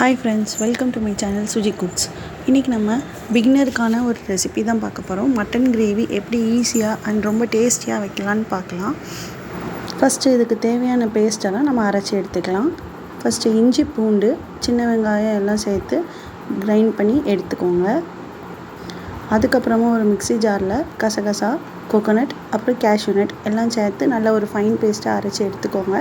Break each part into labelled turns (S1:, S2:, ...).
S1: Hi friends, welcome to my channel Suji cooks. இன்றைக்கி நம்ம பிகினருக்கான ஒரு ரெசிபி தான் பார்க்க போகிறோம். மட்டன் கிரேவி எப்படி ஈஸியாக அண்ட் ரொம்ப டேஸ்டியாக வைக்கலான்னு பார்க்கலாம். ஃபஸ்ட்டு இதுக்கு தேவையான பேஸ்ட்டெல்லாம் நம்ம அரைச்சி எடுத்துக்கலாம். ஃபஸ்ட்டு இஞ்சி, பூண்டு, சின்ன வெங்காயம் எல்லாம் சேர்த்து கிரைண்ட் பண்ணி எடுத்துக்கோங்க. அதுக்கப்புறமா ஒரு மிக்ஸி ஜாரில் கசகசா, கோகோனட், அப்புறம் கேஷ்யூ நட் எல்லாம் சேர்த்து நல்லா ஒரு ஃபைன் பேஸ்ட்டாக அரைச்சி எடுத்துக்கோங்க.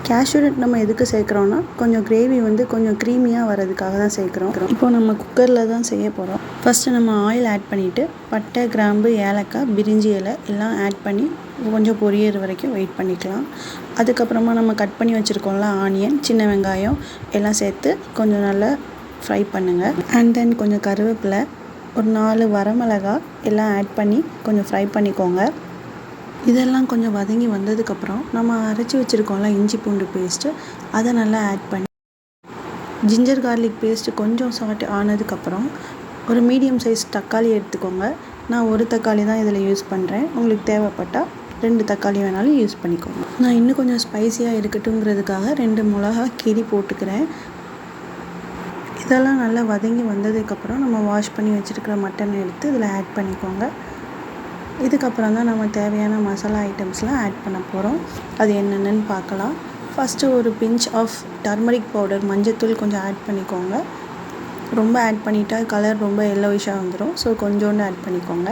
S1: கேஷ்யூ நட் நம்ம எதுக்கு சேர்க்குறோன்னா கொஞ்சம் கிரேவி கொஞ்சம் க்ரீமியாக வரதுக்காக தான் சேர்க்குறோம். இப்போ நம்ம குக்கரில் தான் செய்ய போகிறோம். ஃபஸ்ட்டு நம்ம ஆயில் ஆட் பண்ணிவிட்டு பட்டை, கிராம்பு, ஏலக்காய், பிரிஞ்சி இலை எல்லாம் ஆட் பண்ணி கொஞ்சம் பொரியற வரைக்கும் வெயிட் பண்ணிக்கலாம். அதுக்கப்புறமா நம்ம கட் பண்ணி வச்சுருக்கோம்ல ஆனியன், சின்ன வெங்காயம் எல்லாம் சேர்த்து கொஞ்சம் நல்லா ஃப்ரை பண்ணுங்கள். அண்ட் தென் கொஞ்சம் கருவேப்பிலை, ஒரு 4 வரமிளகாய் எல்லாம் ஆட் பண்ணி கொஞ்சம் ஃப்ரை பண்ணிக்கோங்க. இதெல்லாம் கொஞ்சம் வதங்கி வந்ததுக்கப்புறம் நம்ம அரைச்சி வச்சுருக்கோம்ல இஞ்சி பூண்டு பேஸ்ட்டு அதை நல்லா ஆட் பண்ணி ஜிஞ்சர் கார்லிக் பேஸ்ட்டு கொஞ்சம் சால்ட் ஆனதுக்கப்புறம் ஒரு மீடியம் சைஸ் தக்காளி எடுத்துக்கோங்க. நான் ஒரு தக்காளி தான் இதில் யூஸ் பண்ணுறேன். உங்களுக்கு தேவைப்பட்டால் 2 தக்காளி வேணாலும் யூஸ் பண்ணிக்கோங்க. நான் இன்னும் கொஞ்சம் ஸ்பைஸியாக இருக்கட்டுங்கிறதுக்காக 2 மிளகா கீரி போட்டுக்கிறேன். இதெல்லாம் நல்லா வதங்கி வந்ததுக்கப்புறம் நம்ம வாஷ் பண்ணி வச்சுருக்கிற மட்டனை எடுத்து இதில் ஆட் பண்ணிக்கோங்க. இதுக்கப்புறம் தான் நம்ம தேவையான மசாலா ஐட்டம்ஸ்லாம் ஆட் பண்ண போகிறோம். அது என்னென்னு பார்க்கலாம். ஃபஸ்ட்டு ஒரு பிஞ்ச் ஆஃப் டர்மரிக் பவுடர், மஞ்சத்தூள் கொஞ்சம் ஆட் பண்ணிக்கோங்க. ரொம்ப ஆட் பண்ணிட்டா கலர் ரொம்ப எல்லோயிஷாக வந்துடும். ஸோ கொஞ்சோண்டு ஆட் பண்ணிக்கோங்க.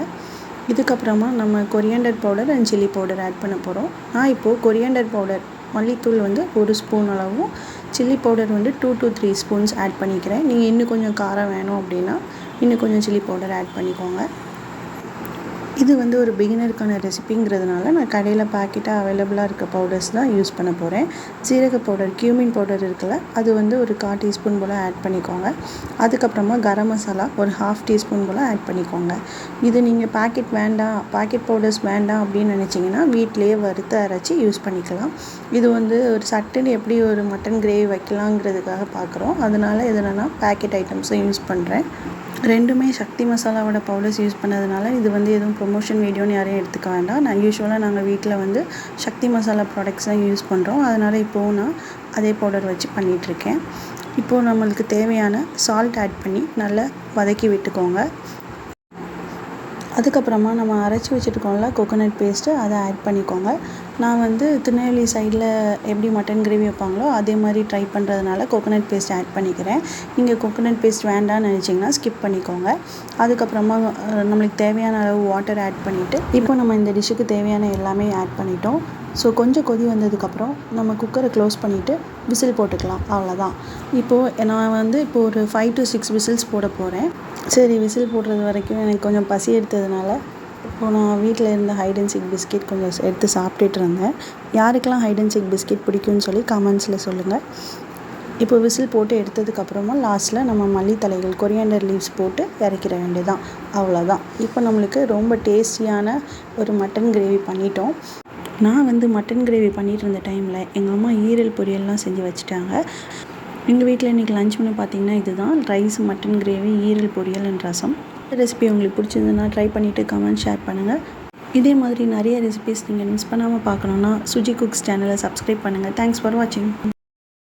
S1: இதுக்கப்புறமா நம்ம coriander powder and chilli powder add பண்ண போகிறோம். நான் இப்போது கொரியாண்டர் பவுடர், மல்லித்தூள் 1 ஸ்பூன் அளவும், chilli powder 2 to 3 spoons add பண்ணிக்கிறேன். நீங்கள் இன்னும் கொஞ்சம் காரம் வேணும் அப்படின்னா இன்னும் கொஞ்சம் சில்லி பவுடர் ஆட் பண்ணிக்கோங்க. இது ஒரு பிகினருக்கான ரெசிபிங்கிறதுனால நான் கடையில் பேக்கெட்டாக அவைலபிளாக இருக்க பவுடர்ஸ் தான் யூஸ் பண்ண போகிறேன். சீரக பவுடர், கியூமின் பவுடர் இருக்குல்ல, அது ஒரு 1/4 டீஸ்பூன் போல் ஆட் பண்ணிக்கோங்க. அதுக்கப்புறமா கரம் மசாலா ஒரு 1/2 டீஸ்பூன் போல் ஆட் பண்ணிக்கோங்க. இது நீங்கள் பேக்கெட் பவுடர்ஸ் வேண்டாம் அப்படின்னு நினச்சிங்கன்னா வீட்டிலேயே வறுத்து அரைச்சி யூஸ் பண்ணிக்கலாம். இது ஒரு சட்டுன்னு எப்படி ஒரு மட்டன் கிரேவி வைக்கலாங்கிறதுக்காக பார்க்குறோம். அதனால் இதில் நான் பேக்கெட் ஐட்டம்ஸை யூஸ் பண்ணுறேன். ரெண்டுமே சக்தி மசாலாவோட பவுடர்ஸ் யூஸ் பண்ணதுனால இது எதுவும் ப்ரொமோஷன் வீடியோன்னு யாரையும் எடுத்துக்க வேண்டாம். நாங்கள் வீட்டில் சக்தி மசாலா ப்ராடக்ட்ஸ் தான் யூஸ் பண்ணுறோம். அதனால் இப்போது நான் அதே பவுடர் வச்சு பண்ணிகிட்ருக்கேன். இப்போது நம்மளுக்கு தேவையான சால்ட் ஆட் பண்ணி நல்லா வதக்கி விட்டுக்கோங்க. அதுக்கப்புறமா நம்ம அரைச்சி வச்சுருக்கோம்ல கோகோனட் பேஸ்ட்டு அதை ஆட் பண்ணிக்கோங்க. நான் திருநெல்வேலி சைடில் எப்படி மட்டன் கிரேவி வைப்பாங்களோ அதே மாதிரி ட்ரை பண்ணுறதுனால கோகோனட் பேஸ்ட் ஆட் பண்ணிக்கிறேன். நீங்கள் கோகோனட் பேஸ்ட் வேண்டாம்னு நினச்சிங்கன்னா ஸ்கிப் பண்ணிக்கோங்க. அதுக்கப்புறமா நம்மளுக்கு தேவையான அளவு வாட்டர் ஆட் பண்ணிவிட்டு இப்போ நம்ம இந்த டிஷ்ஷுக்கு தேவையான எல்லாமே ஆட் பண்ணிட்டோம். ஸோ கொஞ்சம் கொதி வந்ததுக்கப்புறம் நம்ம குக்கரை க்ளோஸ் பண்ணிவிட்டு விசில் போட்டுக்கலாம். அவ்வளோதான். இப்போது நான் இப்போ ஒரு 5 to 6 விசில்ஸ் போட போகிறேன். சரி, விசில் போடுறது வரைக்கும் எனக்கு கொஞ்சம் பசி எடுத்ததுனால இப்போது நான் வீட்டில் இருந்த ஹைட் அண்ட் சீக் பிஸ்கெட் கொஞ்சம் எடுத்து சாப்பிட்டுட்டு இருந்தேன். யாருக்கெல்லாம் ஹைட் அண்ட் சீக் பிஸ்கெட் பிடிக்கும்னு சொல்லி கமெண்ட்ஸில் சொல்லுங்கள். இப்போ விசில் போட்டு எடுத்ததுக்கப்புறமா லாஸ்ட்டில் நம்ம மல்லித்தலைகள், கொரியாண்டர் லீவ்ஸ் போட்டு இறக்கிற வேண்டியதான். அவ்வளோதான். இப்போ நம்மளுக்கு ரொம்ப டேஸ்டியான ஒரு மட்டன் கிரேவி பண்ணிட்டோம். நான் மட்டன் கிரேவி பண்ணிகிட்டு இருந்த டைமில் எங்கள் அம்மா ஈரல் பொரியல்லாம் செஞ்சு வச்சுட்டாங்க. எங்கள் வீட்டில் இன்றைக்கி லஞ்ச் மெனு பார்த்திங்கன்னா இதுதான்: ரைஸ், மட்டன் கிரேவி, ஈரல் பொரியல் அண்ட் ரசம். இந்த ரெசிபி உங்களுக்கு பிடிச்சிருந்ததுன்னா ட்ரை பண்ணிவிட்டு கமெண்ட் ஷேர் பண்ணுங்கள். இதே மாதிரி நிறைய ரெசிபிஸ் நீங்கள் மிஸ் பண்ணாமல் பார்க்கணுன்னா சுஜி குக்ஸ் சேனலை சப்ஸ்கிரைப் பண்ணுங்கள். தேங்க்ஸ் ஃபார் வாட்சிங்.